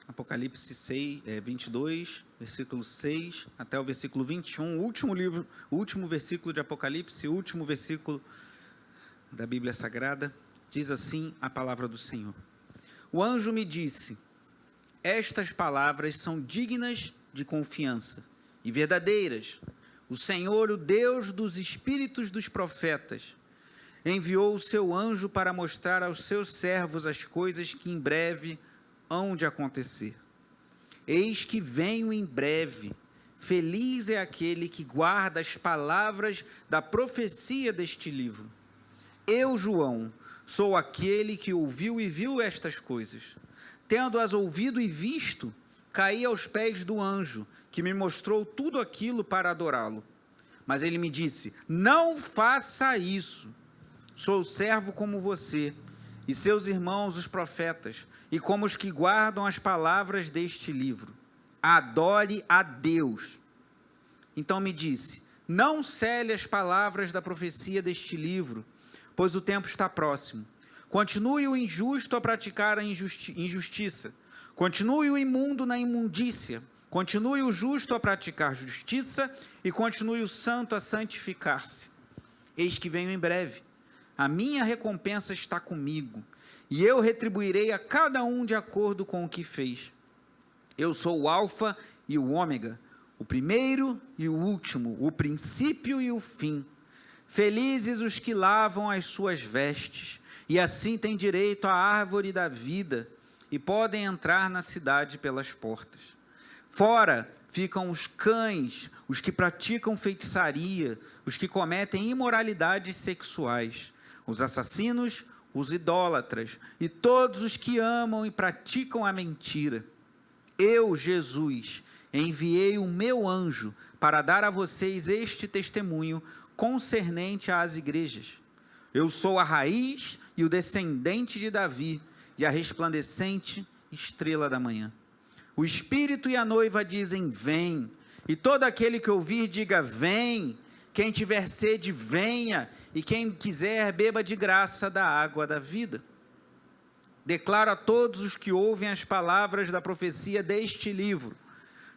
Apocalipse 22, versículo 6 até o versículo 21, o último versículo de Apocalipse, o último versículo da Bíblia Sagrada, diz assim a palavra do Senhor. O anjo me disse: estas palavras são dignas de confiança e verdadeiras. O Senhor, o Deus dos espíritos dos profetas, enviou o seu anjo para mostrar aos seus servos as coisas que em breve hão de acontecer. Eis que venho em breve. Feliz é aquele que guarda as palavras da profecia deste livro. Eu, João, sou aquele que ouviu e viu estas coisas. Tendo-as ouvido e visto, caí aos pés do anjo, que me mostrou tudo aquilo para adorá-lo. Mas ele me disse: não faça isso. Sou servo como você e seus irmãos, os profetas, e como os que guardam as palavras deste livro. Adore a Deus. Então me disse: não cele as palavras da profecia deste livro, pois o tempo está próximo. Continue o injusto a praticar a injustiça. Continue o imundo na imundícia. Continue o justo a praticar justiça e continue o santo a santificar-se. Eis que venho em breve. A minha recompensa está comigo, e eu retribuirei a cada um de acordo com o que fez. Eu sou o Alfa e o Ômega, o primeiro e o último, o princípio e o fim. Felizes os que lavam as suas vestes, e assim têm direito à árvore da vida, e podem entrar na cidade pelas portas. Fora ficam os cães, os que praticam feitiçaria, os que cometem imoralidades sexuais, os assassinos, os idólatras e todos os que amam e praticam a mentira. Eu, Jesus, enviei o meu anjo para dar a vocês este testemunho concernente às igrejas. Eu sou a raiz e o descendente de Davi e a resplandecente estrela da manhã. O Espírito e a noiva dizem: vem. E todo aquele que ouvir, diga: vem. Quem tiver sede, venha. E quem quiser, beba de graça da água da vida. Declaro a todos os que ouvem as palavras da profecia deste livro: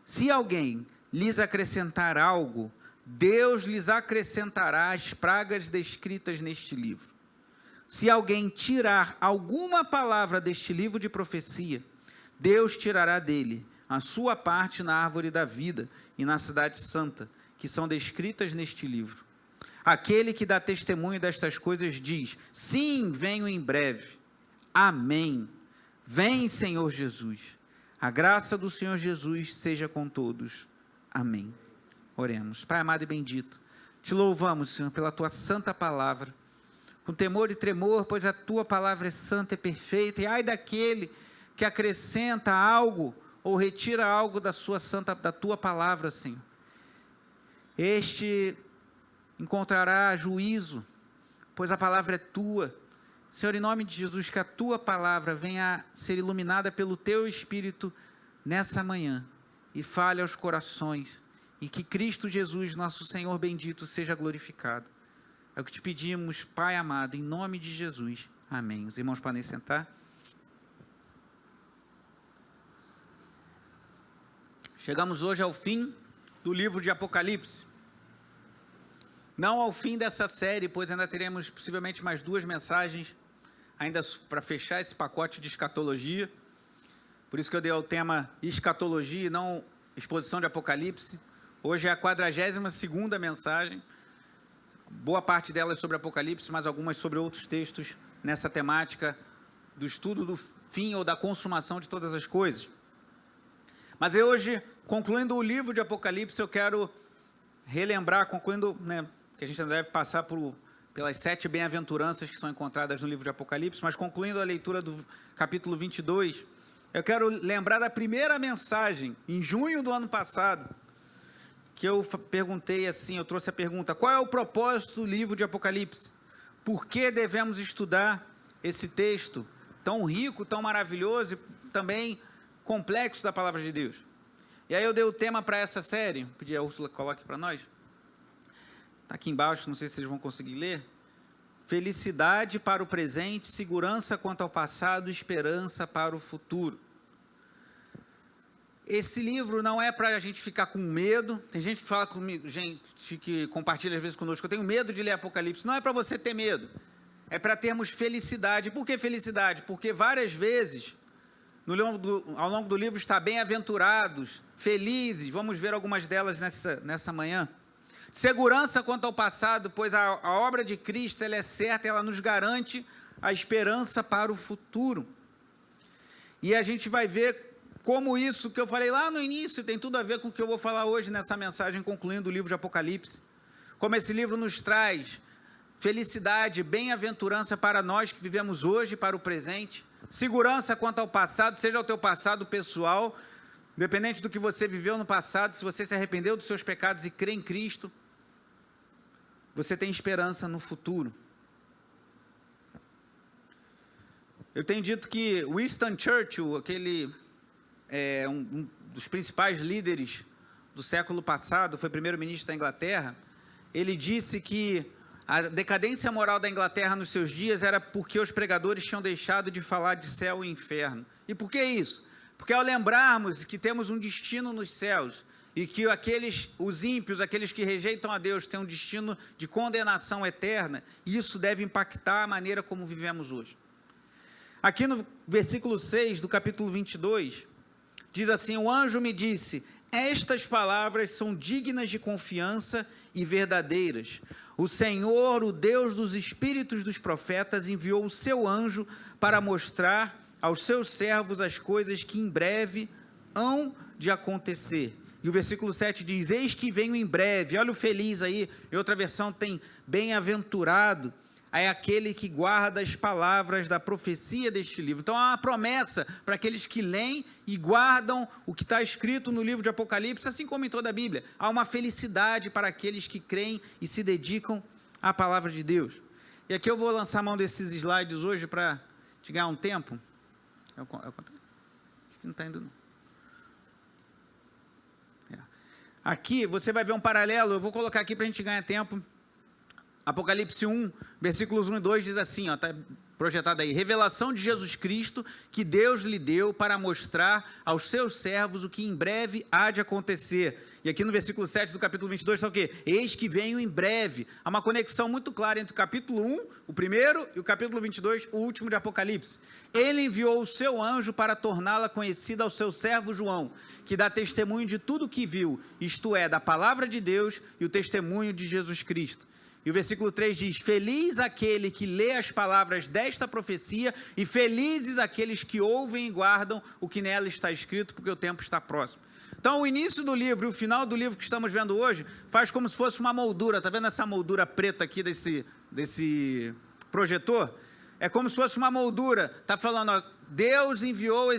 se alguém lhes acrescentar algo, Deus lhes acrescentará as pragas descritas neste livro. Se alguém tirar alguma palavra deste livro de profecia, Deus tirará dele a sua parte na árvore da vida e na cidade santa, que são descritas neste livro. Aquele que dá testemunho destas coisas diz: sim, venho em breve. Amém. Vem, Senhor Jesus. A graça do Senhor Jesus seja com todos. Amém. Oremos. Pai amado e bendito, te louvamos, Senhor, pela tua santa palavra, com temor e tremor, pois a tua palavra é santa e perfeita, e ai daquele que acrescenta algo ou retira algo da tua palavra, Senhor. Este encontrará juízo, pois a palavra é tua. Senhor, em nome de Jesus, que a tua palavra venha a ser iluminada pelo teu Espírito nessa manhã e fale aos corações, e que Cristo Jesus, nosso Senhor bendito, seja glorificado. É o que te pedimos, Pai amado, em nome de Jesus. Amém. Os irmãos podem sentar. Chegamos hoje ao fim do livro de Apocalipse. Não ao fim dessa série, pois ainda teremos possivelmente mais 2 mensagens, ainda para fechar esse pacote de escatologia. Por isso que eu dei ao tema escatologia e não exposição de Apocalipse. Hoje é a 42ª mensagem. Boa parte delas sobre Apocalipse, mas algumas sobre outros textos nessa temática do estudo do fim ou da consumação de todas as coisas. Mas hoje, concluindo o livro de Apocalipse, eu quero relembrar, concluindo, que a gente ainda deve passar pelas 7 bem-aventuranças que são encontradas no livro de Apocalipse, mas concluindo a leitura do capítulo 22, eu quero lembrar da primeira mensagem, em junho do ano passado, que eu perguntei assim, eu trouxe a pergunta: qual é o propósito do livro de Apocalipse? Por que devemos estudar esse texto tão rico, tão maravilhoso e também complexo da palavra de Deus? E aí eu dei o tema para essa série, pedi a Úrsula que coloque para nós. Está aqui embaixo, não sei se vocês vão conseguir ler. Felicidade para o presente, segurança quanto ao passado, esperança para o futuro. esse livro não é para a gente ficar com medo. Tem gente que fala comigo, gente que compartilha às vezes conosco, eu tenho medo de ler Apocalipse. Não é para você ter medo, é para termos felicidade. Por que felicidade? Porque várias vezes, ao longo do livro, está bem-aventurados, felizes. Vamos ver algumas delas nessa manhã. Segurança quanto ao passado, pois a obra de Cristo ela é certa, ela nos garante a esperança para o futuro. E a gente vai ver como isso que eu falei lá no início tem tudo a ver com o que eu vou falar hoje nessa mensagem, concluindo o livro de Apocalipse. Como esse livro nos traz felicidade, bem-aventurança para nós que vivemos hoje, para o presente. Segurança quanto ao passado, seja o teu passado pessoal, independente do que você viveu no passado, se você se arrependeu dos seus pecados e crê em Cristo, você tem esperança no futuro. Eu tenho dito que Winston Churchill, um dos principais líderes do século passado, foi primeiro-ministro da Inglaterra, ele disse que a decadência moral da Inglaterra nos seus dias era porque os pregadores tinham deixado de falar de céu e inferno. E por que isso? Porque ao lembrarmos que temos um destino nos céus e que os ímpios, aqueles que rejeitam a Deus, têm um destino de condenação eterna, isso deve impactar a maneira como vivemos hoje. Aqui no versículo 6 do capítulo 22, diz assim: o anjo me disse, estas palavras são dignas de confiança e verdadeiras. O Senhor, o Deus dos espíritos dos profetas, enviou o seu anjo para mostrar aos seus servos as coisas que em breve hão de acontecer. E o versículo 7 diz, eis que venho em breve. Olha o feliz aí, em outra versão tem bem-aventurado. É aquele que guarda as palavras da profecia deste livro. Então há uma promessa para aqueles que leem e guardam o que está escrito no livro de Apocalipse, assim como em toda a Bíblia. Há uma felicidade para aqueles que creem e se dedicam à palavra de Deus. E aqui eu vou lançar a mão desses slides hoje para te ganhar um tempo. Acho que não está indo, não. Aqui você vai ver um paralelo, eu vou colocar aqui para a gente ganhar tempo. Apocalipse 1, versículos 1 e 2 diz assim, está projetado aí, revelação de Jesus Cristo que Deus lhe deu para mostrar aos seus servos o que em breve há de acontecer. E aqui no versículo 7 do capítulo 22 está o quê? Eis que venho em breve. Há uma conexão muito clara entre o capítulo 1, o primeiro, e o capítulo 22, o último de Apocalipse. Ele enviou o seu anjo para torná-la conhecida ao seu servo João, que dá testemunho de tudo o que viu, isto é, da palavra de Deus e o testemunho de Jesus Cristo. E o versículo 3 diz, feliz aquele que lê as palavras desta profecia e felizes aqueles que ouvem e guardam o que nela está escrito, porque o tempo está próximo. Então, o início do livro e o final do livro que estamos vendo hoje faz como se fosse uma moldura. Está vendo essa moldura preta aqui desse projetor? É como se fosse uma moldura. Está falando, ó, Deus enviou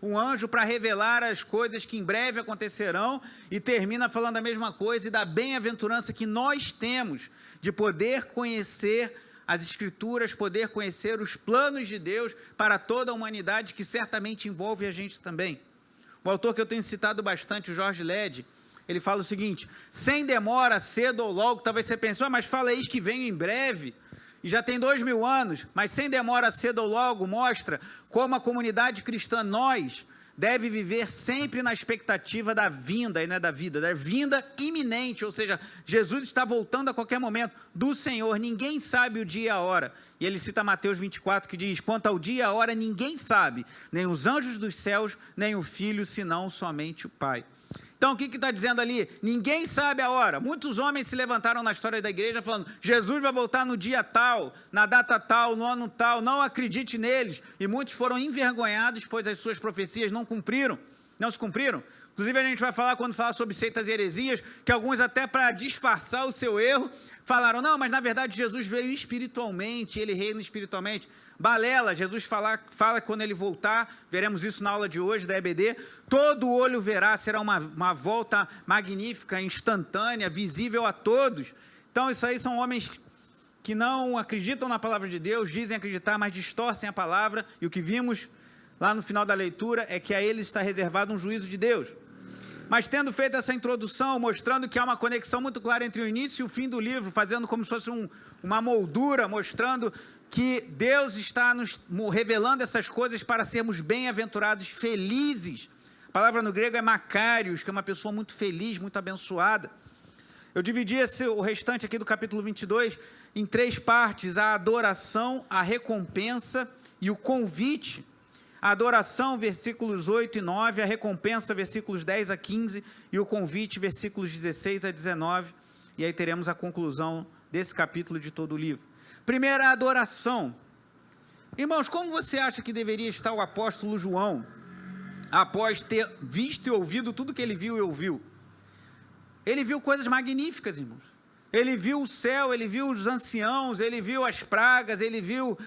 um anjo para revelar as coisas que em breve acontecerão e termina falando a mesma coisa e da bem-aventurança que nós temos de poder conhecer as Escrituras, poder conhecer os planos de Deus para toda a humanidade, que certamente envolve a gente também. O autor que eu tenho citado bastante, o George Led, ele fala o seguinte, sem demora, cedo ou logo, talvez você pense, mas fala eis que venho em breve, e já tem 2000 anos, mas sem demora, cedo ou logo, mostra como a comunidade cristã, nós, deve viver sempre na expectativa da vinda, e não é da vida, da vinda iminente, ou seja, Jesus está voltando a qualquer momento do Senhor, ninguém sabe o dia e a hora. E ele cita Mateus 24, que diz, quanto ao dia e a hora, ninguém sabe, nem os anjos dos céus, nem o Filho, senão somente o Pai. Então, o que está dizendo ali? Ninguém sabe a hora. Muitos homens se levantaram na história da igreja falando, Jesus vai voltar no dia tal, na data tal, no ano tal, não acredite neles. E muitos foram envergonhados, pois as suas profecias não se cumpriram. Inclusive, a gente vai falar, quando falar sobre seitas e heresias, que alguns até para disfarçar o seu erro, falaram, não, mas na verdade Jesus veio espiritualmente, ele reina espiritualmente. Balela, Jesus fala quando ele voltar, veremos isso na aula de hoje da EBD, todo olho verá, será uma volta magnífica, instantânea, visível a todos. Então isso aí são homens que não acreditam na palavra de Deus, dizem acreditar, mas distorcem a palavra, e o que vimos lá no final da leitura é que a eles está reservado um juízo de Deus. Mas tendo feito essa introdução, mostrando que há uma conexão muito clara entre o início e o fim do livro, fazendo como se fosse uma moldura, mostrando que Deus está nos revelando essas coisas para sermos bem-aventurados, felizes, palavra no grego é Macários, que é uma pessoa muito feliz, muito abençoada. Eu dividi o restante aqui do capítulo 22 em 3 partes: a adoração, a recompensa e o convite. A adoração, versículos 8 e 9, a recompensa, versículos 10 a 15, e o convite, versículos 16 a 19, e aí teremos a conclusão desse capítulo de todo o livro. Primeiro, a adoração. Irmãos, como você acha que deveria estar o apóstolo João, após ter visto e ouvido tudo que ele viu e ouviu? Ele viu coisas magníficas, irmãos. Ele viu o céu, ele viu os anciãos, ele viu as pragas, ele viu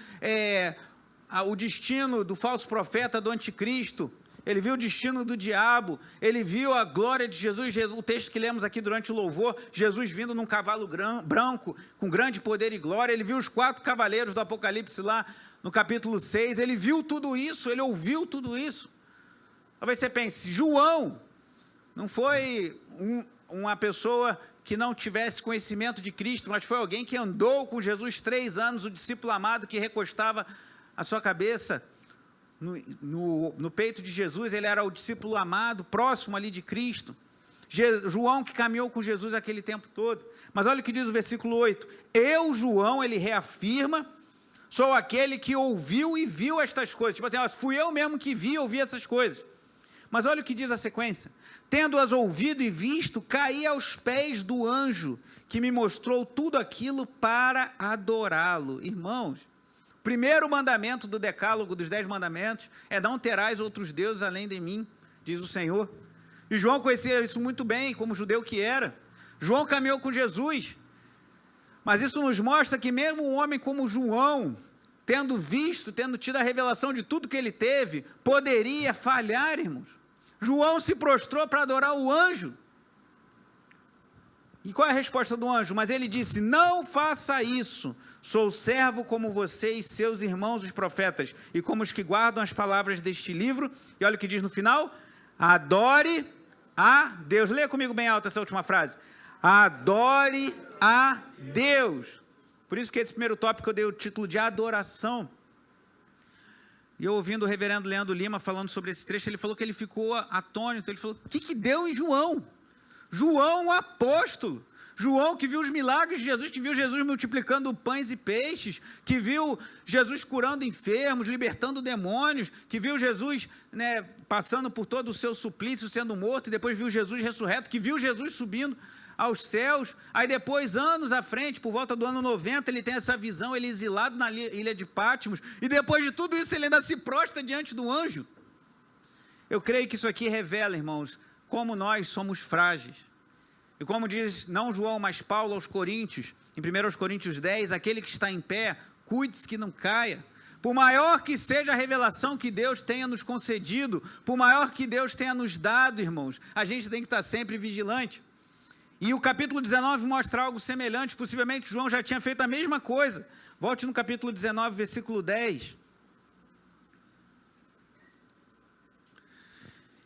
o destino do falso profeta, do anticristo, ele viu o destino do diabo, ele viu a glória de Jesus, o texto que lemos aqui durante o louvor, Jesus vindo num cavalo branco, com grande poder e glória. Ele viu os 4 cavaleiros do Apocalipse lá no capítulo 6, ele viu tudo isso, ele ouviu tudo isso. Talvez você pense, João não foi uma pessoa que não tivesse conhecimento de Cristo, mas foi alguém que andou com Jesus 3 anos, o discípulo amado que recostava a sua cabeça no peito de Jesus. Ele era o discípulo amado, próximo ali de Cristo. João que caminhou com Jesus aquele tempo todo. Mas olha o que diz o versículo 8: eu, João, ele reafirma, sou aquele que ouviu e viu estas coisas. Tipo assim, fui eu mesmo que vi e ouvi essas coisas. Mas olha o que diz a sequência: tendo-as ouvido e visto, caí aos pés do anjo, que me mostrou tudo aquilo para adorá-lo. Irmãos, o primeiro mandamento do decálogo dos 10 mandamentos é: não terás outros deuses além de mim, diz o Senhor. E João conhecia isso muito bem, como judeu que era. João caminhou com Jesus. Mas isso nos mostra que mesmo um homem como João, tendo visto, tendo tido a revelação de tudo que ele teve, poderia falhar, irmãos. João se prostrou para adorar o anjo. E qual é a resposta do anjo? Mas ele disse: não faça isso, sou servo como você e seus irmãos os profetas, e como os que guardam as palavras deste livro. E olha o que diz no final: adore a Deus. Leia comigo bem alto essa última frase: adore a Deus. Por isso que esse primeiro tópico eu dei o título de adoração. E eu ouvindo o reverendo Leandro Lima falando sobre esse trecho, ele falou que ele ficou atônito. Ele falou: o que deu em João? João, o apóstolo. João que viu os milagres de Jesus, que viu Jesus multiplicando pães e peixes, que viu Jesus curando enfermos, libertando demônios, que viu Jesus passando por todo o seu suplício, sendo morto, e depois viu Jesus ressurreto, que viu Jesus subindo aos céus. Aí depois, anos à frente, por volta do ano 90, ele tem essa visão, ele exilado na ilha de Patmos, e depois de tudo isso ele ainda se prostra diante do anjo. Eu creio que isso aqui revela, irmãos, como nós somos frágeis. E como diz, não João, mas Paulo aos Coríntios, em 1 Coríntios 10, aquele que está em pé, cuide-se que não caia. Por maior que seja a revelação que Deus tenha nos concedido, por maior que Deus tenha nos dado, irmãos, a gente tem que estar sempre vigilante. E o capítulo 19 mostra algo semelhante. Possivelmente João já tinha feito a mesma coisa. Volte no capítulo 19, versículo 10.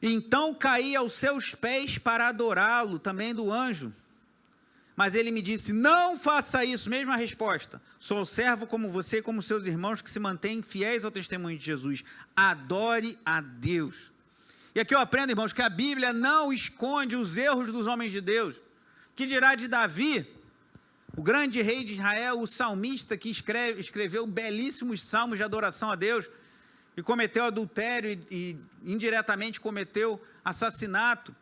Então caí aos seus pés para adorá-lo, também do anjo. Mas ele me disse: não faça isso. Mesma resposta: sou servo como você e como seus irmãos que se mantêm fiéis ao testemunho de Jesus. Adore a Deus. E aqui eu aprendo, irmãos, que a Bíblia não esconde os erros dos homens de Deus. Que dirá de Davi, o grande rei de Israel, o salmista que escreveu belíssimos salmos de adoração a Deus, e cometeu adultério e indiretamente cometeu assassinato.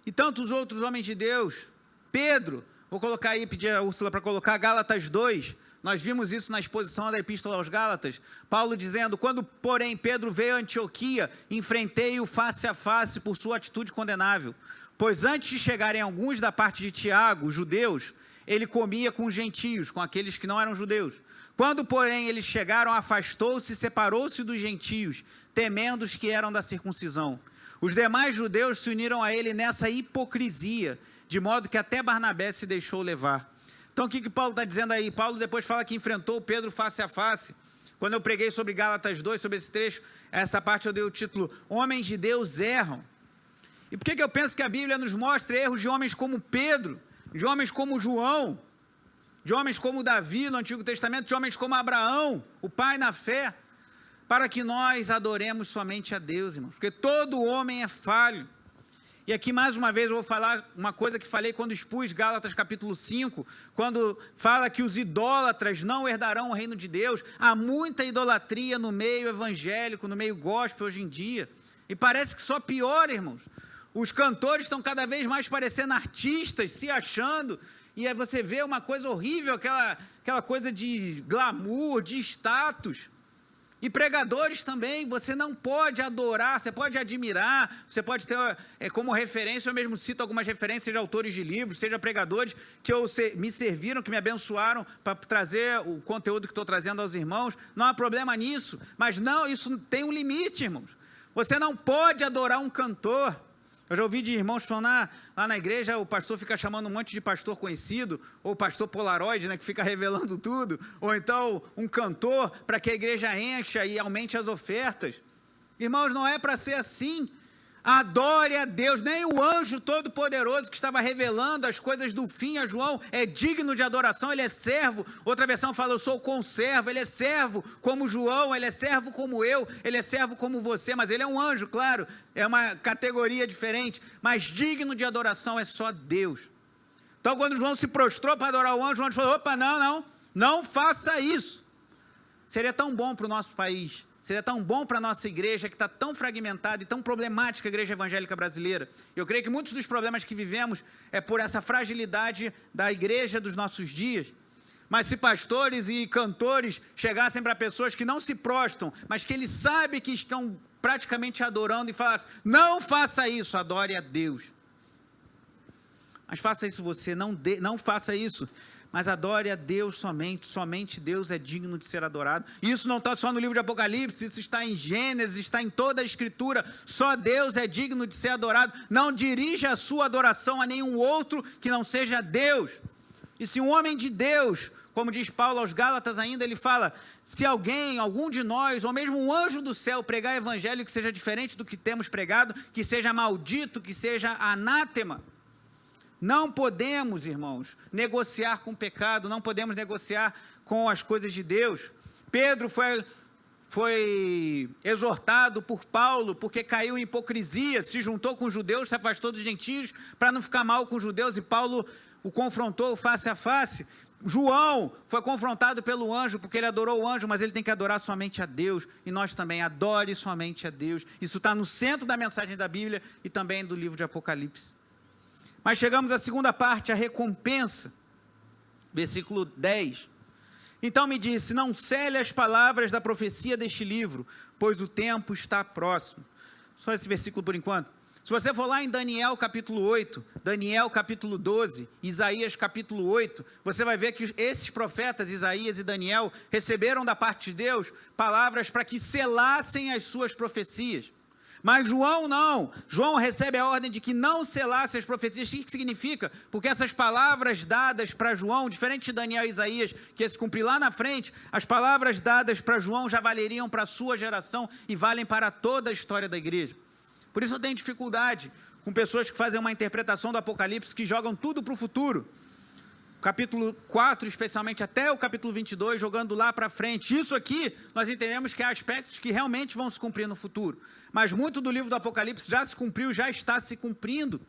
E tantos outros homens de Deus. Pedro, vou colocar aí, pedir a Úrsula para colocar Gálatas 2, nós vimos isso na exposição da Epístola aos Gálatas, Paulo dizendo: quando, porém, Pedro veio a Antioquia, enfrentei-o face a face por sua atitude condenável. Pois antes de chegarem alguns da parte de Tiago, judeus, ele comia com os gentios, com aqueles que não eram judeus. Quando, porém, eles chegaram, afastou-se e separou-se dos gentios, temendo os que eram da circuncisão. Os demais judeus se uniram a ele nessa hipocrisia, de modo que até Barnabé se deixou levar. Então, o que Paulo está dizendo aí? Paulo depois fala que enfrentou Pedro face a face. Quando eu preguei sobre Gálatas 2, sobre esse trecho, essa parte eu dei o título: Homens de Deus erram. E por que eu penso que a Bíblia nos mostra erros de homens como Pedro, de homens como João, de homens como Davi no Antigo Testamento, de homens como Abraão, o pai na fé? para que nós adoremos somente a Deus, irmãos, porque todo homem é falho. E aqui, mais uma vez, eu vou falar uma coisa que falei quando expus Gálatas capítulo 5, quando fala que os idólatras não herdarão o reino de Deus. Há muita idolatria no meio evangélico, no meio gospel hoje em dia, e parece que só piora, irmãos. Os cantores estão cada vez mais parecendo artistas, se achando, e aí você vê uma coisa horrível, aquela coisa de glamour, de status. E pregadores também, você não pode adorar, você pode admirar, você pode ter como referência, eu mesmo cito algumas referências de autores de livros, seja pregadores que me serviram, que me abençoaram para trazer o conteúdo que estou trazendo aos irmãos, não há problema nisso, mas não, isso tem um limite, irmãos. Você não pode adorar um cantor. Eu já ouvi de irmãos falando, lá na igreja o pastor fica chamando um monte de pastor conhecido, ou pastor Polaroid, né, que fica revelando tudo, ou então um cantor para que a igreja encha e aumente as ofertas. Irmãos, não é para ser assim. Adore a Deus. Nem o anjo todo-poderoso que estava revelando as coisas do fim a João é digno de adoração, ele é servo. Outra versão fala, eu sou conservo. Ele é servo como João, ele é servo como eu, ele é servo como você, mas ele é um anjo, claro, é uma categoria diferente, mas digno de adoração é só Deus. Então, quando João se prostrou para adorar o anjo falou, opa, não faça isso. Seria tão bom para o nosso país, seria tão bom para a nossa igreja, que está tão fragmentada e tão problemática, a igreja evangélica brasileira. Eu creio que muitos dos problemas que vivemos é por essa fragilidade da igreja dos nossos dias. Mas se pastores e cantores chegassem para pessoas que não se prostram, mas que eles sabem que estão praticamente adorando e falassem, não faça isso, adore a Deus. Mas faça isso você, não faça isso. Mas adore a Deus somente Deus é digno de ser adorado. E isso não está só no livro de Apocalipse, isso está em Gênesis, está em toda a Escritura. Só Deus é digno de ser adorado. Não dirija a sua adoração a nenhum outro que não seja Deus. E se um homem de Deus, como diz Paulo aos Gálatas ainda, ele fala, se algum de nós, ou mesmo um anjo do céu, pregar evangelho que seja diferente do que temos pregado, que seja maldito, que seja anátema. Não podemos, irmãos, negociar com o pecado, não podemos negociar com as coisas de Deus. Pedro foi exortado por Paulo, porque caiu em hipocrisia, se juntou com os judeus, se afastou dos gentios, para não ficar mal com os judeus, e Paulo o confrontou face a face. João foi confrontado pelo anjo, porque ele adorou o anjo, mas ele tem que adorar somente a Deus, e nós também, adore somente a Deus. Isso está no centro da mensagem da Bíblia, e também do livro de Apocalipse. Mas chegamos à segunda parte, a recompensa, versículo 10. Então me disse, não cele as palavras da profecia deste livro, pois o tempo está próximo. Só esse versículo por enquanto. Se você for lá em Daniel capítulo 8, Daniel capítulo 12, Isaías capítulo 8, você vai ver que esses profetas, Isaías e Daniel, receberam da parte de Deus palavras para que selassem as suas profecias. Mas João não, João recebe a ordem de que não selasse as profecias. O que significa? Porque essas palavras dadas para João, diferente de Daniel e Isaías, que ia se cumprir lá na frente, as palavras dadas para João já valeriam para a sua geração e valem para toda a história da igreja. Por isso eu tenho dificuldade com pessoas que fazem uma interpretação do Apocalipse, que jogam tudo para o futuro. Capítulo 4, especialmente até o capítulo 22, jogando lá para frente. Isso aqui, nós entendemos que há aspectos que realmente vão se cumprir no futuro. Mas muito do livro do Apocalipse já se cumpriu, já está se cumprindo.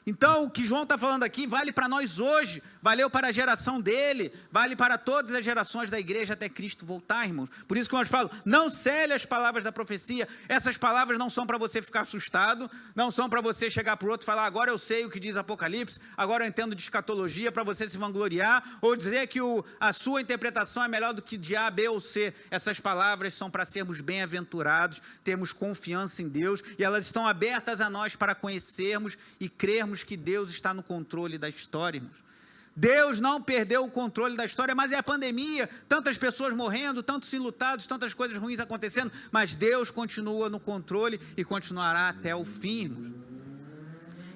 Então, o que João está falando aqui vale para nós hoje, valeu para a geração dele, vale para todas as gerações da igreja até Cristo voltar, irmãos. Por isso que nós falamos, não cele as palavras da profecia. Essas palavras não são para você ficar assustado, não são para você chegar para o outro e falar, agora eu sei o que diz Apocalipse, agora eu entendo de escatologia, para você se vangloriar, ou dizer que a sua interpretação é melhor do que de A, B ou C. Essas palavras são para sermos bem-aventurados, termos confiança em Deus, e elas estão abertas a nós para conhecermos e crermos que Deus está no controle da história, irmãos. Deus não perdeu o controle da história, mas é a pandemia, tantas pessoas morrendo, tantos enlutados, tantas coisas ruins acontecendo, mas Deus continua no controle e continuará até o fim, irmãos.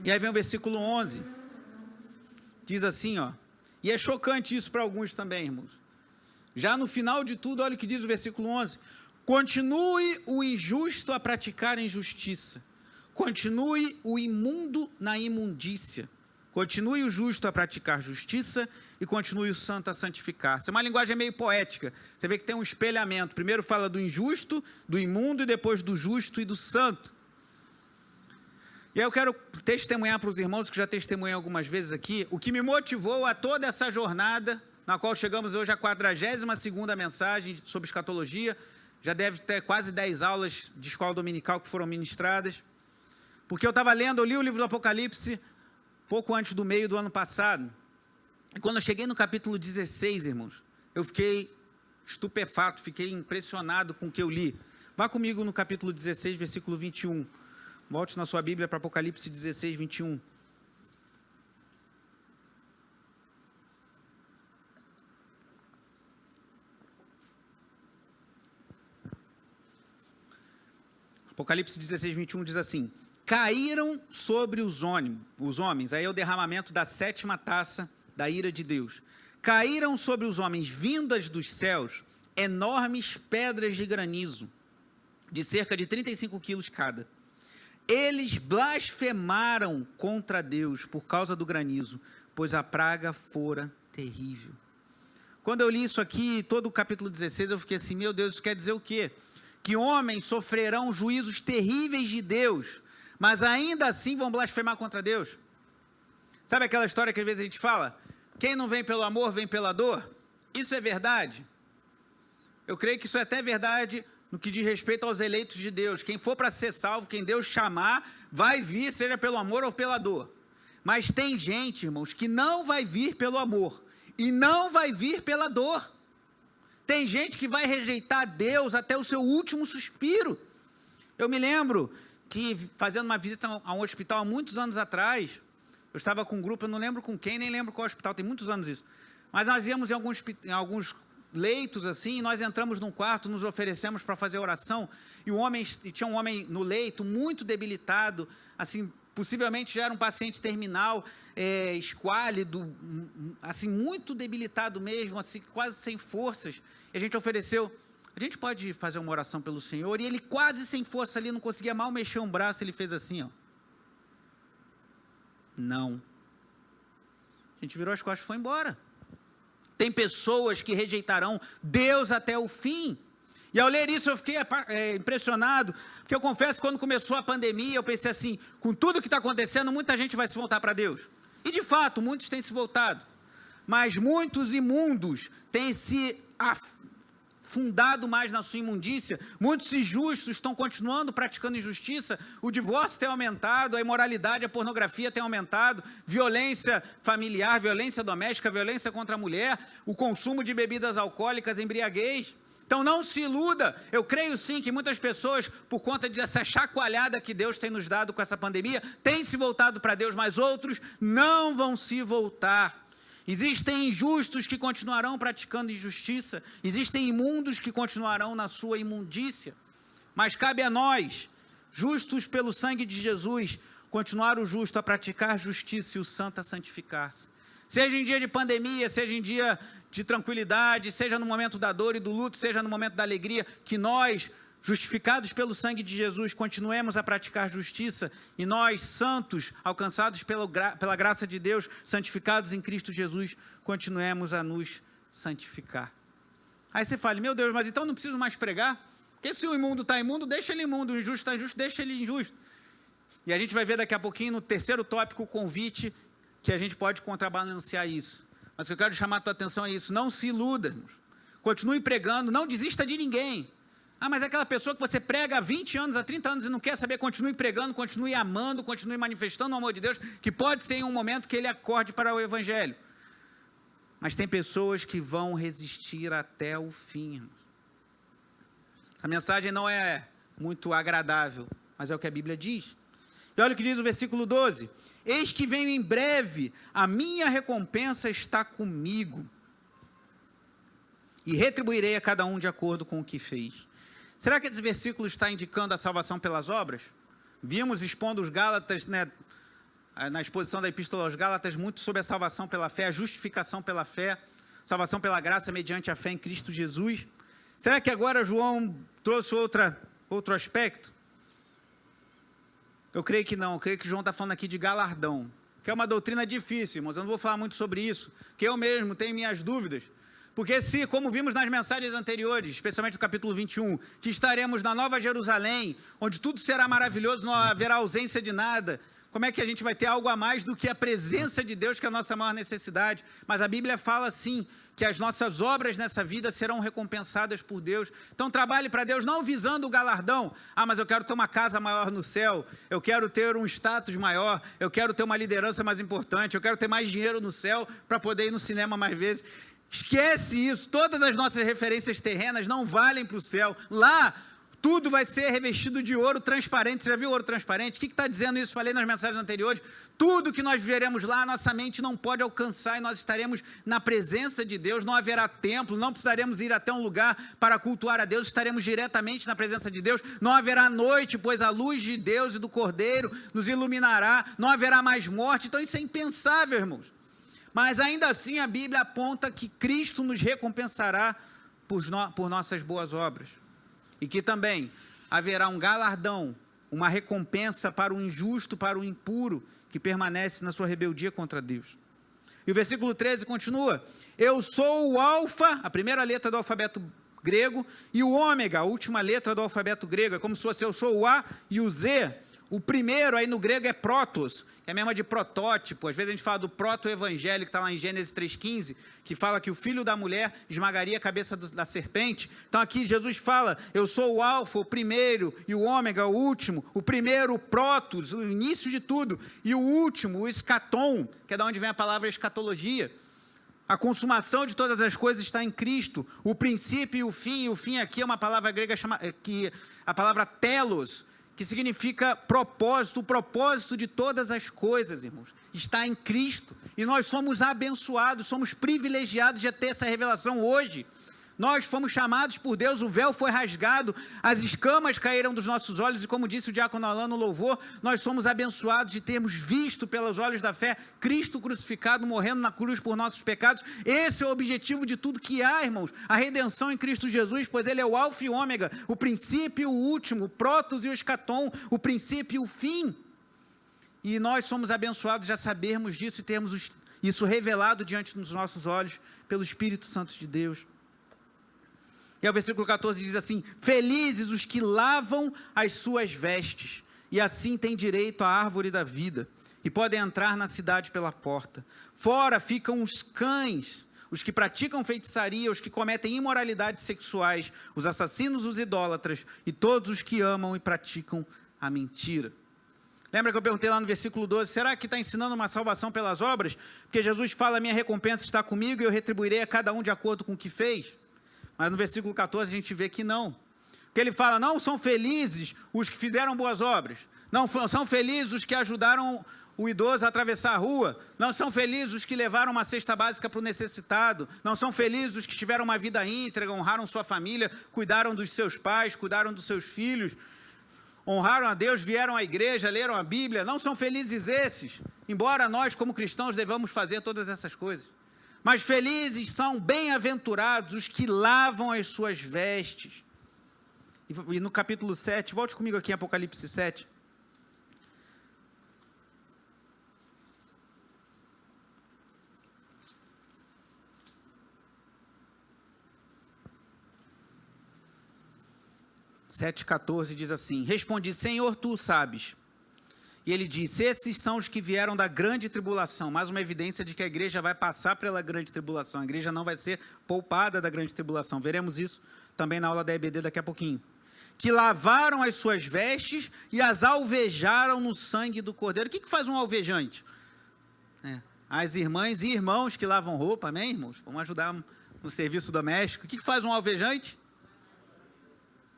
E aí vem o versículo 11, diz assim, e é chocante isso para alguns também, irmãos. Já no final de tudo, olha o que diz o versículo 11, continue o injusto a praticar a injustiça, continue o imundo na imundícia, Continue o justo a praticar justiça e continue o santo a santificar-se. É uma linguagem meio poética. Você vê que tem um espelhamento. Primeiro fala do injusto, do imundo e depois do justo e do santo. E aí eu quero testemunhar para os irmãos, que já testemunhei algumas vezes aqui, o que me motivou a toda essa jornada, na qual chegamos hoje à 42ª mensagem sobre escatologia. Já deve ter quase 10 aulas de escola dominical que foram ministradas. Porque eu li o livro do Apocalipse pouco antes do meio do ano passado. E quando eu cheguei no capítulo 16, irmãos, eu fiquei estupefato, fiquei impressionado com o que eu li. Vá comigo no capítulo 16, versículo 21. Volte na sua Bíblia para Apocalipse 16, 21. Apocalipse 16, 21 diz assim: caíram sobre os homens, aí é o derramamento da 7ª taça da ira de Deus. Caíram sobre os homens, vindas dos céus, enormes pedras de granizo, de cerca de 35 quilos cada. Eles blasfemaram contra Deus por causa do granizo, pois a praga fora terrível. Quando eu li isso aqui, todo o capítulo 16, eu fiquei assim, meu Deus, isso quer dizer o quê? Que homens sofrerão juízos terríveis de Deus, mas ainda assim vão blasfemar contra Deus. Sabe aquela história que às vezes a gente fala? Quem não vem pelo amor, vem pela dor? Isso é verdade? Eu creio que isso é até verdade no que diz respeito aos eleitos de Deus. Quem for para ser salvo, quem Deus chamar, vai vir, seja pelo amor ou pela dor. Mas tem gente, irmãos, que não vai vir pelo amor e não vai vir pela dor. Tem gente que vai rejeitar Deus até o seu último suspiro. Eu me lembro que, fazendo uma visita a um hospital há muitos anos atrás, eu estava com um grupo, eu não lembro com quem, nem lembro qual hospital, tem muitos anos isso. Mas nós íamos em alguns leitos assim, e nós entramos num quarto, nos oferecemos para fazer oração, e tinha um homem no leito, muito debilitado, assim, possivelmente já era um paciente terminal, esquálido, assim, muito debilitado mesmo, assim, quase sem forças. E a gente ofereceu, a gente pode fazer uma oração pelo Senhor? E ele quase sem força ali, não conseguia mal mexer um braço, ele fez assim, ó. Não. A gente virou as costas e foi embora. Tem pessoas que rejeitarão Deus até o fim. E ao ler isso eu fiquei impressionado, porque eu confesso que quando começou a pandemia, eu pensei assim, com tudo que está acontecendo, muita gente vai se voltar para Deus. E de fato, muitos têm se voltado. Mas muitos imundos têm se afundado mais na sua imundícia. Muitos injustos estão continuando praticando injustiça. O divórcio tem aumentado, a imoralidade, a pornografia tem aumentado, violência familiar, violência doméstica, violência contra a mulher, o consumo de bebidas alcoólicas, embriaguez. Então não se iluda, eu creio sim que muitas pessoas, por conta dessa chacoalhada que Deus tem nos dado com essa pandemia, têm se voltado para Deus, mas outros não vão se voltar. Existem injustos que continuarão praticando injustiça, existem imundos que continuarão na sua imundícia, mas cabe a nós, justos pelo sangue de Jesus, continuar o justo a praticar justiça e o santo a santificar-se. Seja em dia de pandemia, seja em dia de tranquilidade, seja no momento da dor e do luto, seja no momento da alegria, que nós, justificados pelo sangue de Jesus, continuemos a praticar justiça, e nós, santos, alcançados pela graça de Deus, santificados em Cristo Jesus, continuemos a nos santificar. Aí você fala, meu Deus, mas então não preciso mais pregar? Porque se o imundo está imundo, deixa ele imundo, o injusto está injusto, deixa ele injusto. E a gente vai ver daqui a pouquinho, no terceiro tópico, o convite, que a gente pode contrabalancear isso. Mas o que eu quero chamar a tua atenção é isso, não se iluda, irmãos. Continue pregando, não desista de ninguém. Ah, mas é aquela pessoa que você prega há 20 anos, há 30 anos e não quer saber, continue pregando, continue amando, continue manifestando o amor de Deus, que pode ser em um momento que ele acorde para o Evangelho. Mas tem pessoas que vão resistir até o fim, irmãos. A mensagem não é muito agradável, mas é o que a Bíblia diz. E olha o que diz o versículo 12. Eis que venho em breve, a minha recompensa está comigo. E retribuirei a cada um de acordo com o que fez. Será que esse versículo está indicando a salvação pelas obras? Vimos expondo os Gálatas, né, na exposição da Epístola aos Gálatas, muito sobre a salvação pela fé, a justificação pela fé, salvação pela graça mediante a fé em Cristo Jesus. Será que agora João trouxe outro aspecto? Eu creio que não, eu creio que João está falando aqui de galardão, que é uma doutrina difícil, irmãos. Eu não vou falar muito sobre isso, que eu mesmo tenho minhas dúvidas. Porque se, como vimos nas mensagens anteriores, especialmente no capítulo 21, que estaremos na Nova Jerusalém, onde tudo será maravilhoso, não haverá ausência de nada, como é que a gente vai ter algo a mais do que a presença de Deus, que é a nossa maior necessidade? Mas a Bíblia fala, sim, que as nossas obras nessa vida serão recompensadas por Deus. Então trabalhe para Deus, não visando o galardão. Ah, mas eu quero ter uma casa maior no céu, eu quero ter um status maior, eu quero ter uma liderança mais importante, eu quero ter mais dinheiro no céu para poder ir no cinema mais vezes. Esquece isso, todas as nossas referências terrenas não valem para o céu. Lá, tudo vai ser revestido de ouro transparente. Você já viu ouro transparente? O que está dizendo isso? Falei nas mensagens anteriores. Tudo que nós veremos lá, nossa mente não pode alcançar, e nós estaremos na presença de Deus. Não haverá templo, não precisaremos ir até um lugar para cultuar a Deus, estaremos diretamente na presença de Deus. Não haverá noite, pois a luz de Deus e do Cordeiro nos iluminará. Não haverá mais morte. Então isso é impensável, irmãos. Mas ainda assim a Bíblia aponta que Cristo nos recompensará por nossas boas obras. E que também haverá um galardão, uma recompensa para o injusto, para o impuro, que permanece na sua rebeldia contra Deus. E o versículo 13 continua: eu sou o alfa, a primeira letra do alfabeto grego, e o ômega, a última letra do alfabeto grego. É como se fosse eu sou o A e o Z. O primeiro aí no grego é protos, que é a mesma de protótipo. Às vezes a gente fala do proto-evangelho, que está lá em Gênesis 3,15, que fala que o filho da mulher esmagaria a cabeça da serpente. Então aqui Jesus fala, eu sou o alfa, o primeiro, e o ômega, o último. O primeiro, o protos, o início de tudo. E o último, o escatom, que é da onde vem a palavra escatologia. A consumação de todas as coisas está em Cristo. O princípio e o fim aqui é uma palavra grega, que a palavra telos, que significa propósito. O propósito de todas as coisas, irmãos, está em Cristo. E nós somos abençoados, somos privilegiados de ter essa revelação hoje. Nós fomos chamados por Deus, o véu foi rasgado, as escamas caíram dos nossos olhos, e como disse o diácono Alain no louvor, nós somos abençoados de termos visto pelos olhos da fé Cristo crucificado, morrendo na cruz por nossos pecados. Esse é o objetivo de tudo que há, irmãos, a redenção em Cristo Jesus, pois Ele é o alfa e o ômega, o princípio e o último, o protos e o escatom, o princípio e o fim. E nós somos abençoados de já sabermos disso e termos isso revelado diante dos nossos olhos pelo Espírito Santo de Deus. E o versículo 14 diz assim: felizes os que lavam as suas vestes, e assim têm direito à árvore da vida, e podem entrar na cidade pela porta. Fora ficam os cães, os que praticam feitiçaria, os que cometem imoralidades sexuais, os assassinos, os idólatras, e todos os que amam e praticam a mentira. Lembra que eu perguntei lá no versículo 12, será que está ensinando uma salvação pelas obras? Porque Jesus fala, minha recompensa está comigo, e eu retribuirei a cada um de acordo com o que fez. Mas no versículo 14 a gente vê que não. Porque ele fala, não são felizes os que fizeram boas obras. Não são felizes os que ajudaram o idoso a atravessar a rua. Não são felizes os que levaram uma cesta básica para o necessitado. Não são felizes os que tiveram uma vida íntegra, honraram sua família, cuidaram dos seus pais, cuidaram dos seus filhos, honraram a Deus, vieram à igreja, leram a Bíblia. Não são felizes esses. Embora nós, como cristãos, devamos fazer todas essas coisas. Mas felizes são, bem-aventurados os que lavam as suas vestes. E no capítulo 7, volte comigo aqui em Apocalipse 7. Sete 14 diz assim, respondi, Senhor, tu sabes. E ele disse, esses são os que vieram da grande tribulação. Mais uma evidência de que a igreja vai passar pela grande tribulação. A igreja não vai ser poupada da grande tribulação. Veremos isso também na aula da EBD daqui a pouquinho. Que lavaram as suas vestes e as alvejaram no sangue do Cordeiro. O que faz um alvejante? As irmãs e irmãos que lavam roupa, amém, irmãos? Vamos ajudar no serviço doméstico. O que faz um alvejante?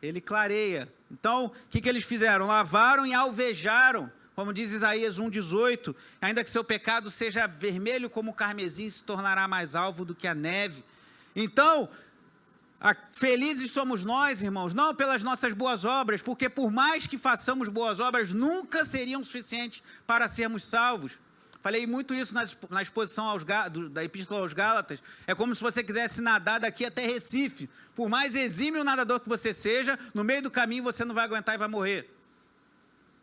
Ele clareia. Então, o que eles fizeram? Lavaram e alvejaram. Como diz Isaías 1,18, ainda que seu pecado seja vermelho como o carmesim, se tornará mais alvo do que a neve. Então, felizes somos nós, irmãos, não pelas nossas boas obras, porque por mais que façamos boas obras, nunca seriam suficientes para sermos salvos. Falei muito isso na exposição da Epístola aos Gálatas. É como se você quisesse nadar daqui até Recife. Por mais exímio nadador que você seja, no meio do caminho você não vai aguentar e vai morrer.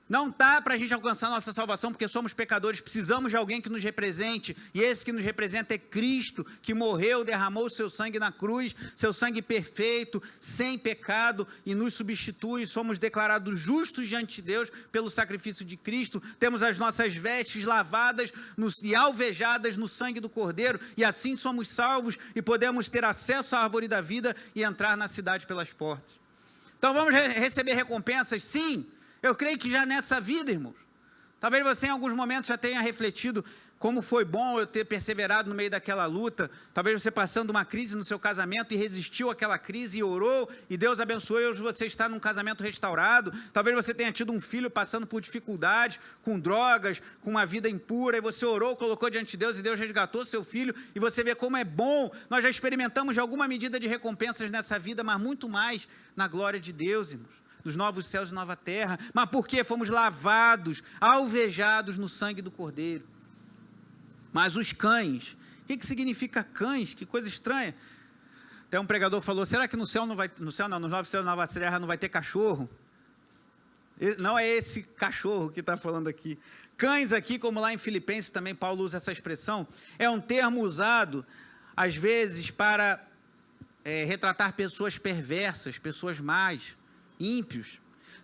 Não está para a gente alcançar nossa salvação porque somos pecadores, precisamos de alguém que nos represente, e esse que nos representa é Cristo, que morreu, derramou o seu sangue na cruz, seu sangue perfeito, sem pecado, e nos substitui. Somos declarados justos diante de Deus pelo sacrifício de Cristo, temos as nossas vestes lavadas e alvejadas no sangue do Cordeiro, e assim somos salvos e podemos ter acesso à árvore da vida e entrar na cidade pelas portas. Então vamos receber recompensas? Sim. Eu creio que já nessa vida, irmãos, talvez você em alguns momentos já tenha refletido como foi bom eu ter perseverado no meio daquela luta, talvez você passando uma crise no seu casamento e resistiu àquela crise e orou, e Deus abençoou e hoje você está num casamento restaurado, talvez você tenha tido um filho passando por dificuldades, com drogas, com uma vida impura, e você orou, colocou diante de Deus e Deus resgatou seu filho, e você vê como é bom. Nós já experimentamos de alguma medida de recompensas nessa vida, mas muito mais na glória de Deus, irmãos, dos novos céus e nova terra. Mas por quê? Fomos lavados, alvejados no sangue do Cordeiro. Mas os cães, o que significa cães? Que coisa estranha. Até um pregador falou, será que no céu não vai, nos novos céus e nova terra não vai ter cachorro? Não é esse cachorro que está falando aqui. Cães aqui, como lá em Filipenses também Paulo usa essa expressão, é um termo usado às vezes para retratar pessoas perversas, pessoas más, ímpios.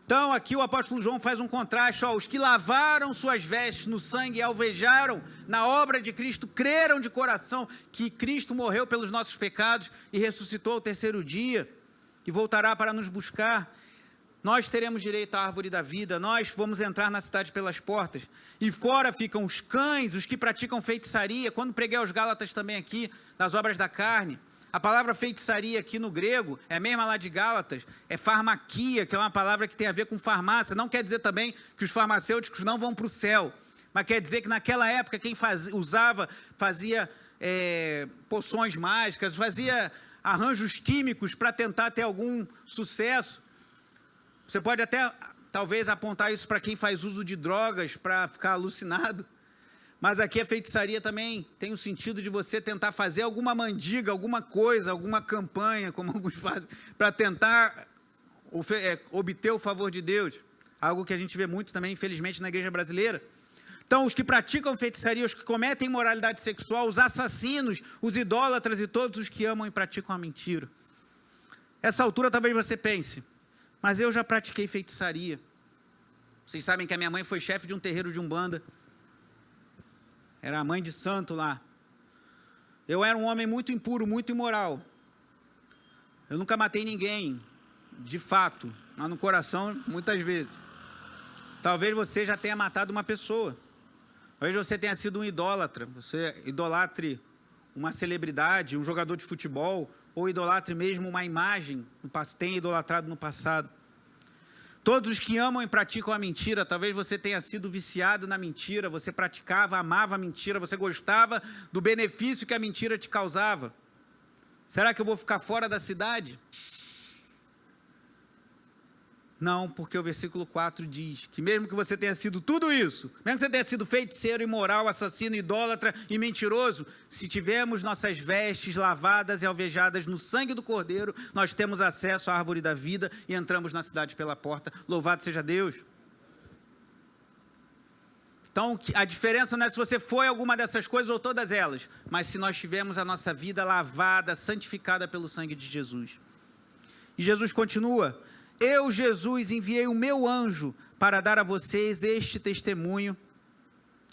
Então aqui o apóstolo João faz um contraste, os que lavaram suas vestes no sangue e alvejaram na obra de Cristo, creram de coração que Cristo morreu pelos nossos pecados e ressuscitou ao terceiro dia, e voltará para nos buscar. Nós teremos direito à árvore da vida, nós vamos entrar na cidade pelas portas, e fora ficam os cães, os que praticam feitiçaria. Quando preguei aos Gálatas também aqui, nas obras da carne, a palavra feitiçaria aqui no grego, é a mesma lá de Gálatas, é farmaquia, que é uma palavra que tem a ver com farmácia. Não quer dizer também que os farmacêuticos não vão para o céu, mas quer dizer que naquela época quem fazia poções mágicas, fazia arranjos químicos para tentar ter algum sucesso. Você pode até, talvez, apontar isso para quem faz uso de drogas, para ficar alucinado. Mas aqui a feitiçaria também tem o sentido de você tentar fazer alguma mandiga, alguma coisa, alguma campanha, como alguns fazem, para tentar obter o favor de Deus. Algo que a gente vê muito também, infelizmente, na igreja brasileira. Então, os que praticam feitiçaria, os que cometem imoralidade sexual, os assassinos, os idólatras e todos os que amam e praticam a mentira. Essa altura talvez você pense, mas eu já pratiquei feitiçaria. Vocês sabem que a minha mãe foi chefe de um terreiro de Umbanda. Era a mãe de santo lá. Eu era um homem muito impuro, muito imoral. Eu nunca matei ninguém, de fato, mas no coração, muitas vezes. Talvez você já tenha matado uma pessoa. Talvez você tenha sido um idólatra. Você idolatre uma celebridade, um jogador de futebol, ou idolatre mesmo uma imagem, tenha idolatrado no passado. Todos os que amam e praticam a mentira, talvez você tenha sido viciado na mentira, você praticava, amava a mentira, você gostava do benefício que a mentira te causava. Será que eu vou ficar fora da cidade? Não, porque o versículo 4 diz que mesmo que você tenha sido tudo isso, mesmo que você tenha sido feiticeiro, imoral, assassino, idólatra e mentiroso, se tivermos nossas vestes lavadas e alvejadas no sangue do Cordeiro, nós temos acesso à árvore da vida e entramos na cidade pela porta. Louvado seja Deus. Então, a diferença não é se você foi alguma dessas coisas ou todas elas, mas se nós tivermos a nossa vida lavada, santificada pelo sangue de Jesus. E Jesus continua: eu, Jesus, enviei o meu anjo para dar a vocês este testemunho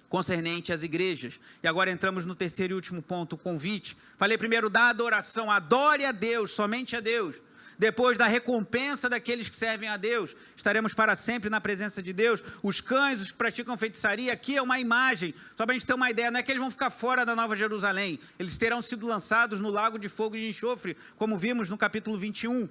concernente às igrejas. E agora entramos no terceiro e último ponto, o convite. Falei primeiro da adoração, adore a Deus, somente a Deus. Depois da recompensa daqueles que servem a Deus, estaremos para sempre na presença de Deus. Os cães, os que praticam feitiçaria, aqui é uma imagem, só para a gente ter uma ideia, não é que eles vão ficar fora da Nova Jerusalém, eles terão sido lançados no lago de fogo e de enxofre, como vimos no capítulo 21.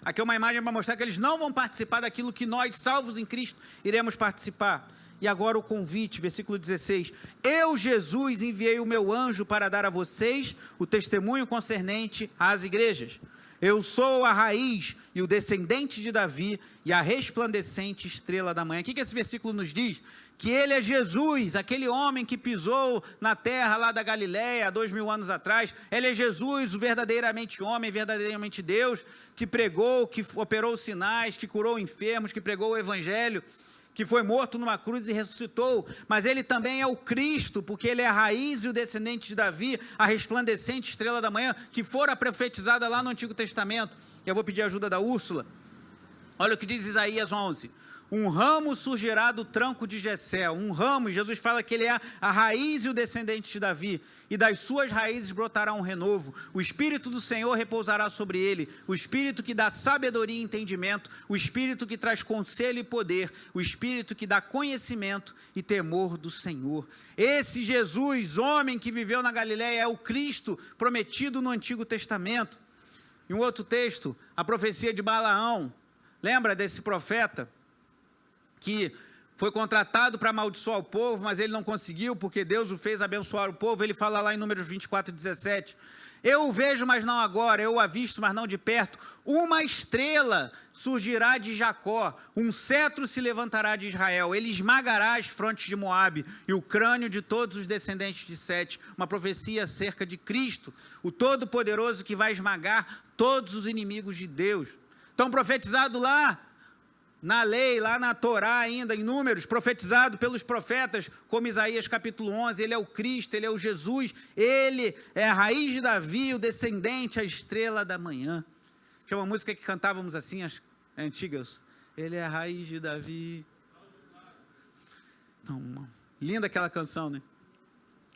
Aqui é uma imagem para mostrar que eles não vão participar daquilo que nós, salvos em Cristo, iremos participar. E agora o convite, versículo 16. Eu, Jesus, enviei o meu anjo para dar a vocês o testemunho concernente às igrejas. Eu sou a raiz e o descendente de Davi e a resplandecente estrela da manhã. O que esse versículo nos diz? Que ele é Jesus, aquele homem que pisou na terra lá da Galileia há 2000 anos atrás. Ele é Jesus, o verdadeiramente homem, verdadeiramente Deus, que pregou, que operou sinais, que curou enfermos, que pregou o evangelho, que foi morto numa cruz e ressuscitou, mas ele também é o Cristo, porque ele é a raiz e o descendente de Davi, a resplandecente estrela da manhã, que fora profetizada lá no Antigo Testamento. E eu vou pedir a ajuda da Úrsula. Olha o que diz Isaías 11. Um ramo surgirá do tronco de Jessé. Um ramo, Jesus fala que ele é a raiz e o descendente de Davi. E das suas raízes brotará um renovo. O Espírito do Senhor repousará sobre ele. O Espírito que dá sabedoria e entendimento. O Espírito que traz conselho e poder. O Espírito que dá conhecimento e temor do Senhor. Esse Jesus, homem que viveu na Galileia, é o Cristo prometido no Antigo Testamento. Em um outro texto, a profecia de Balaão. Lembra desse profeta que foi contratado para amaldiçoar o povo, mas ele não conseguiu, porque Deus o fez abençoar o povo? Ele fala lá em Números 24:17, eu o vejo, mas não agora, eu o avisto, mas não de perto, uma estrela surgirá de Jacó, um cetro se levantará de Israel, ele esmagará as frontes de Moabe, e o crânio de todos os descendentes de Sete. Uma profecia acerca de Cristo, o Todo-Poderoso que vai esmagar todos os inimigos de Deus. Então, profetizado lá na lei, lá na Torá ainda, em Números, profetizado pelos profetas, como Isaías capítulo 11, ele é o Cristo, ele é o Jesus, ele é a raiz de Davi, o descendente, a estrela da manhã. Tinha uma música que cantávamos assim, as antigas, ele é a raiz de Davi. Não, linda aquela canção, né?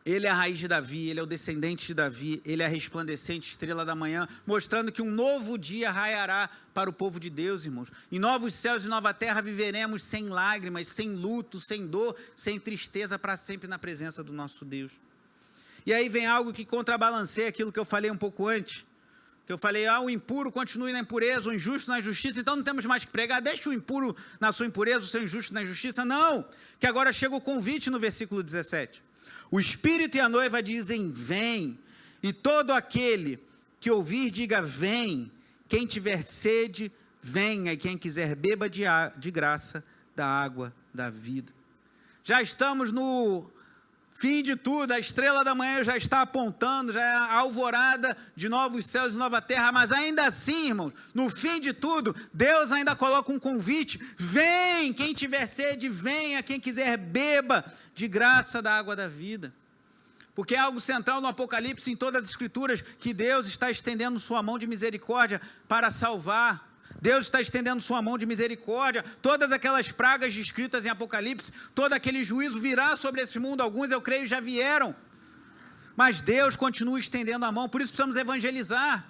Ele é a raiz de Davi, ele é o descendente de Davi, ele é a resplandecente estrela da manhã, mostrando que um novo dia raiará para o povo de Deus, irmãos. Em novos céus e nova terra viveremos sem lágrimas, sem luto, sem dor, sem tristeza, para sempre na presença do nosso Deus. E aí vem algo que contrabalanceia aquilo que eu falei um pouco antes. Que eu falei, o impuro continue na impureza, o injusto na justiça, então não temos mais que pregar, deixa o impuro na sua impureza, o seu injusto na justiça. Não, que agora chega o convite no versículo 17. O Espírito e a noiva dizem, vem, e todo aquele que ouvir diga, vem, quem tiver sede, venha, e quem quiser beba de graça da água da vida. Já estamos no fim de tudo, a estrela da manhã já está apontando, já é a alvorada de novos céus e nova terra, mas ainda assim, irmãos, no fim de tudo, Deus ainda coloca um convite, vem, quem tiver sede, venha, quem quiser beba de graça da água da vida. Porque é algo central no Apocalipse, em todas as Escrituras, que Deus está estendendo sua mão de misericórdia para salvar. Deus está estendendo sua mão de misericórdia. Todas aquelas pragas descritas em Apocalipse, todo aquele juízo virá sobre esse mundo. Alguns, eu creio, já vieram. Mas Deus continua estendendo a mão, por isso precisamos evangelizar.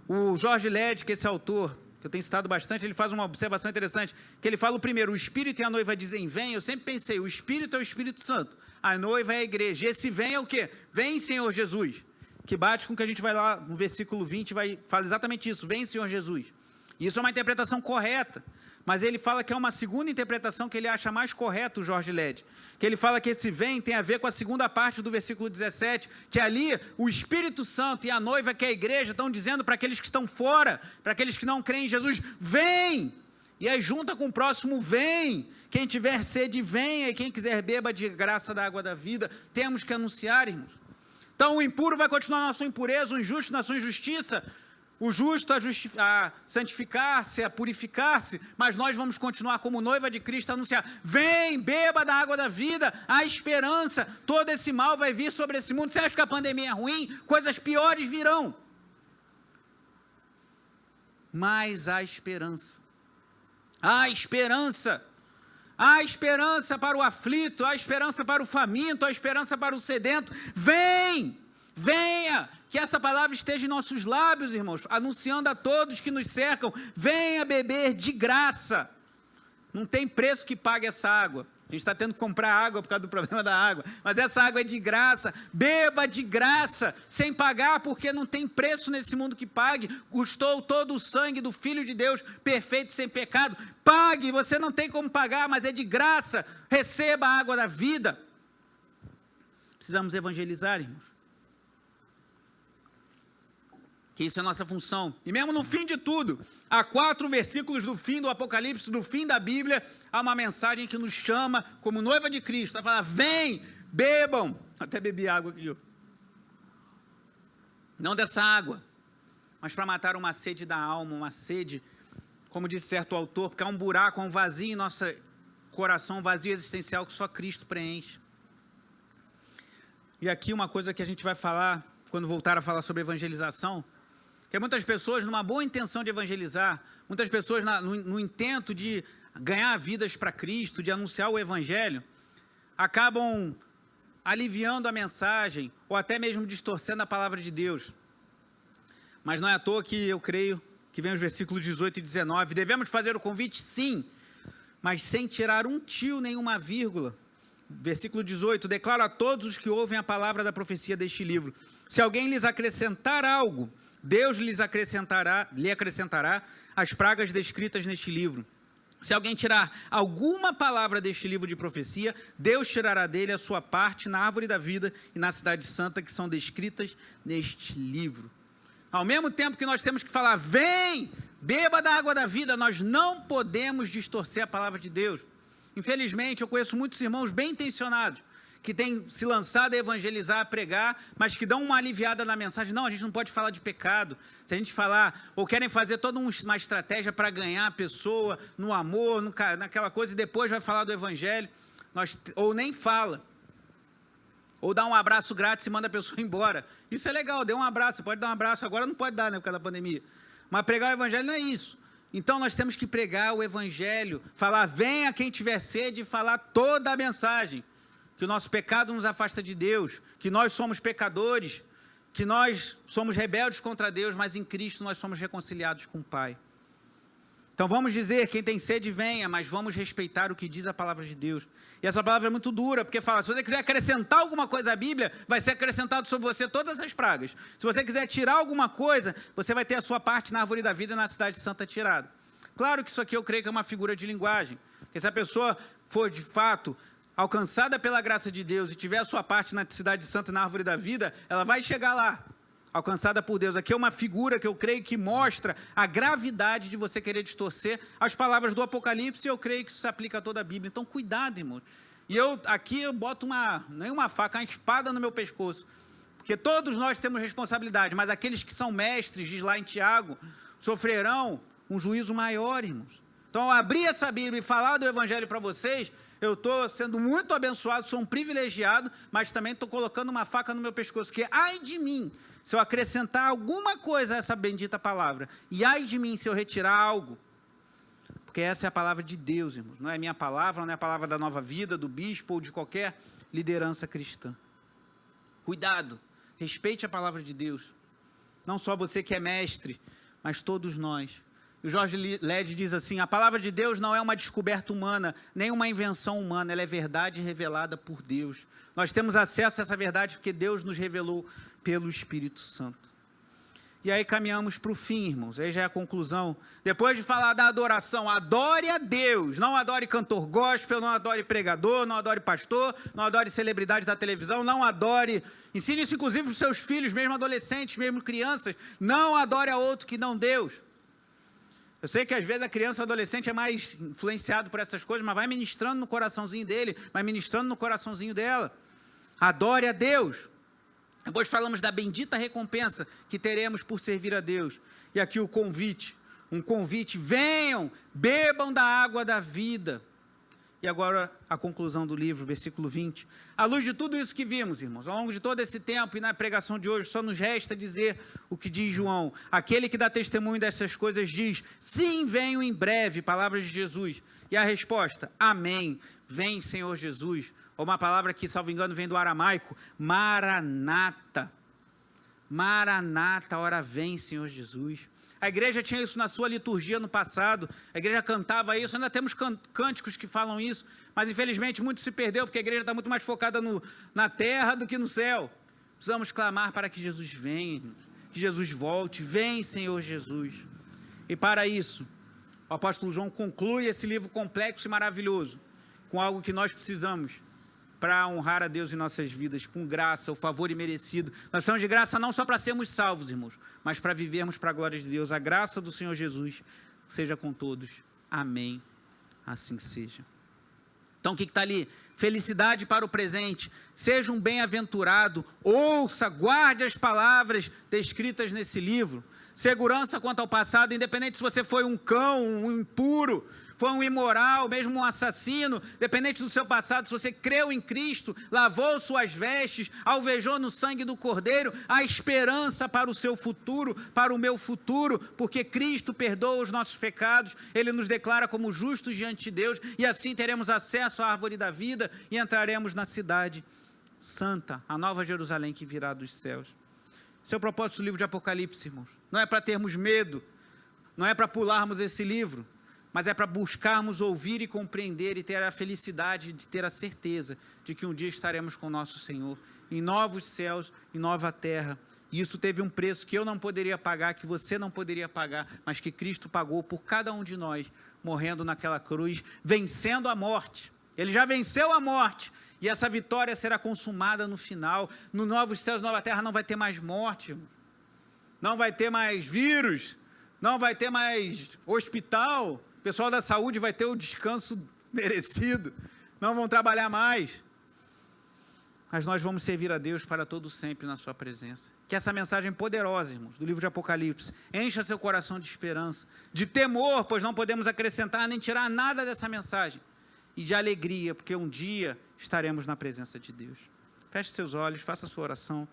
O George Led, que esse autor, que eu tenho citado bastante, ele faz uma observação interessante, que ele fala o primeiro, o Espírito e a noiva dizem vem. Eu sempre pensei, o Espírito é o Espírito Santo, a noiva é a igreja. Esse vem é o quê? Vem, Senhor Jesus. Que bate com o que a gente vai lá no versículo 20, fala exatamente isso, vem, Senhor Jesus. Isso é uma interpretação correta, mas ele fala que é uma segunda interpretação que ele acha mais correta, o George Led, que ele fala que esse vem tem a ver com a segunda parte do versículo 17, que ali o Espírito Santo e a noiva, que é a igreja, estão dizendo para aqueles que estão fora, para aqueles que não creem em Jesus, vem, e aí junta com o próximo, vem, quem tiver sede, venha, e quem quiser beba de graça da água da vida. Temos que anunciar, irmãos. Então o impuro vai continuar na sua impureza, o injusto na sua injustiça, o justo a santificar-se, a purificar-se, mas nós vamos continuar como noiva de Cristo a anunciar, vem, beba da água da vida, há esperança, todo esse mal vai vir sobre esse mundo. Você acha que a pandemia é ruim? Coisas piores virão, mas há esperança, há esperança, há esperança para o aflito, há esperança para o faminto, há esperança para o sedento. Vem, venha, que essa palavra esteja em nossos lábios, irmãos, anunciando a todos que nos cercam, venha beber de graça. Não tem preço que pague essa água. A gente está tendo que comprar água por causa do problema da água, mas essa água é de graça. Beba de graça, sem pagar, porque não tem preço nesse mundo que pague. Custou todo o sangue do Filho de Deus, perfeito, sem pecado. Pague, você não tem como pagar, mas é de graça. Receba a água da vida. Precisamos evangelizar, irmãos. Que isso é a nossa função. E mesmo no fim de tudo, há 4 versículos do fim do Apocalipse, do fim da Bíblia, há uma mensagem que nos chama como noiva de Cristo, a falar, vem, bebam. Até bebi água aqui. Não dessa água, mas para matar uma sede da alma, uma sede, como disse certo autor, porque há um buraco, há um vazio em nossa coração vazio existencial que só Cristo preenche. E aqui uma coisa que a gente vai falar, quando voltar a falar sobre evangelização, que muitas pessoas, numa boa intenção de evangelizar, muitas pessoas no intento de ganhar vidas para Cristo, de anunciar o Evangelho, acabam aliviando a mensagem, ou até mesmo distorcendo a palavra de Deus. Mas não é à toa que eu creio que vem os versículos 18 e 19. Devemos fazer o convite? Sim, mas sem tirar um tio nem uma vírgula. Versículo 18, declaro a todos os que ouvem a palavra da profecia deste livro. Se alguém lhes acrescentar algo, Deus lhe acrescentará as pragas descritas neste livro. Se alguém tirar alguma palavra deste livro de profecia, Deus tirará dele a sua parte na árvore da vida e na cidade santa que são descritas neste livro. Ao mesmo tempo que nós temos que falar, vem, beba da água da vida, nós não podemos distorcer a palavra de Deus. Infelizmente, eu conheço muitos irmãos bem intencionados, que têm se lançado a evangelizar, a pregar, mas que dão uma aliviada na mensagem. Não, a gente não pode falar de pecado. Se a gente falar, ou querem fazer toda uma estratégia para ganhar a pessoa no amor, naquela coisa, e depois vai falar do evangelho, ou nem fala. Ou dá um abraço grátis e manda a pessoa embora. Isso é legal, dê um abraço, pode dar um abraço, agora não pode dar, né, por causa da pandemia. Mas pregar o evangelho não é isso. Então nós temos que pregar o evangelho, falar, venha quem tiver sede, e falar toda a mensagem. Que o nosso pecado nos afasta de Deus, que nós somos pecadores, que nós somos rebeldes contra Deus, mas em Cristo nós somos reconciliados com o Pai. Então vamos dizer, quem tem sede venha, mas vamos respeitar o que diz a palavra de Deus. E essa palavra é muito dura, porque fala, se você quiser acrescentar alguma coisa à Bíblia, vai ser acrescentado sobre você todas essas pragas. Se você quiser tirar alguma coisa, você vai ter a sua parte na árvore da vida e na cidade santa tirada. Claro que isso aqui eu creio que é uma figura de linguagem, porque se a pessoa for de fato alcançada pela graça de Deus e tiver a sua parte na cidade santa e na árvore da vida, ela vai chegar lá, alcançada por Deus. Aqui é uma figura que eu creio que mostra a gravidade de você querer distorcer as palavras do Apocalipse, e eu creio que isso se aplica a toda a Bíblia. Então, cuidado, irmãos. E aqui eu boto nem uma faca, uma espada no meu pescoço, porque todos nós temos responsabilidade, mas aqueles que são mestres, diz lá em Tiago, sofrerão um juízo maior, irmãos. Então, ao abrir essa Bíblia e falar do Evangelho para vocês, eu estou sendo muito abençoado, sou um privilegiado, mas também estou colocando uma faca no meu pescoço, que ai de mim, se eu acrescentar alguma coisa a essa bendita palavra, e ai de mim se eu retirar algo, porque essa é a palavra de Deus, irmãos, não é a minha palavra, não é a palavra da Nova Vida, do bispo ou de qualquer liderança cristã. Cuidado, respeite a palavra de Deus, não só você que é mestre, mas todos nós. O Jorge Led diz assim, a palavra de Deus não é uma descoberta humana, nem uma invenção humana, ela é verdade revelada por Deus. Nós temos acesso a essa verdade porque Deus nos revelou pelo Espírito Santo. E aí caminhamos para o fim, irmãos, aí já é a conclusão. Depois de falar da adoração, adore a Deus, não adore cantor gospel, não adore pregador, não adore pastor, não adore celebridade da televisão, não adore, ensine isso inclusive para os seus filhos, mesmo adolescentes, mesmo crianças, não adore a outro que não Deus. Eu sei que às vezes a criança ou adolescente é mais influenciado por essas coisas, mas vai ministrando no coraçãozinho dele, vai ministrando no coraçãozinho dela. Adore a Deus. Depois falamos da bendita recompensa que teremos por servir a Deus. E aqui o convite, um convite, venham, bebam da água da vida. E agora a conclusão do livro, versículo 20. À luz de tudo isso que vimos, irmãos, ao longo de todo esse tempo e na pregação de hoje, só nos resta dizer o que diz João. Aquele que dá testemunho dessas coisas diz, sim, venho em breve, palavras de Jesus. E a resposta, amém, vem Senhor Jesus. Ou uma palavra que, salvo engano, vem do aramaico, maranata. Maranata, ora vem Senhor Jesus. A igreja tinha isso na sua liturgia no passado, a igreja cantava isso, ainda temos cânticos que falam isso, mas infelizmente muito se perdeu, porque a igreja está muito mais focada na terra do que no céu. Precisamos clamar para que Jesus venha, que Jesus volte, vem Senhor Jesus. E para isso, o apóstolo João conclui esse livro complexo e maravilhoso, com algo que nós precisamos, para honrar a Deus em nossas vidas, com graça, o favor imerecido. Nós somos de graça não só para sermos salvos, irmãos, mas para vivermos para a glória de Deus. A graça do Senhor Jesus seja com todos. Amém. Assim seja. Então, o que está ali? Felicidade para o presente. Seja um bem-aventurado. Ouça, guarde as palavras descritas nesse livro. Segurança quanto ao passado, independente se você foi um cão, um impuro, foi um imoral, mesmo um assassino, dependente do seu passado, se você creu em Cristo, lavou suas vestes, alvejou no sangue do Cordeiro, há esperança para o seu futuro, para o meu futuro, porque Cristo perdoa os nossos pecados, Ele nos declara como justos diante de Deus, e assim teremos acesso à árvore da vida e entraremos na cidade santa, a nova Jerusalém que virá dos céus. Esse é o propósito do livro de Apocalipse, irmãos. Não é para termos medo, não é para pularmos esse livro, mas é para buscarmos ouvir e compreender e ter a felicidade de ter a certeza de que um dia estaremos com o nosso Senhor, em novos céus, em nova terra. E isso teve um preço que eu não poderia pagar, que você não poderia pagar, mas que Cristo pagou por cada um de nós, morrendo naquela cruz, vencendo a morte. Ele já venceu a morte, e essa vitória será consumada no final. No novos céus, nova terra, não vai ter mais morte, não vai ter mais vírus, não vai ter mais hospital, o pessoal da saúde vai ter o descanso merecido, não vão trabalhar mais, mas nós vamos servir a Deus para todo sempre na sua presença. Que essa mensagem poderosa, irmãos, do livro de Apocalipse, encha seu coração de esperança, de temor, pois não podemos acrescentar nem tirar nada dessa mensagem, e de alegria, porque um dia estaremos na presença de Deus. Feche seus olhos, faça a sua oração.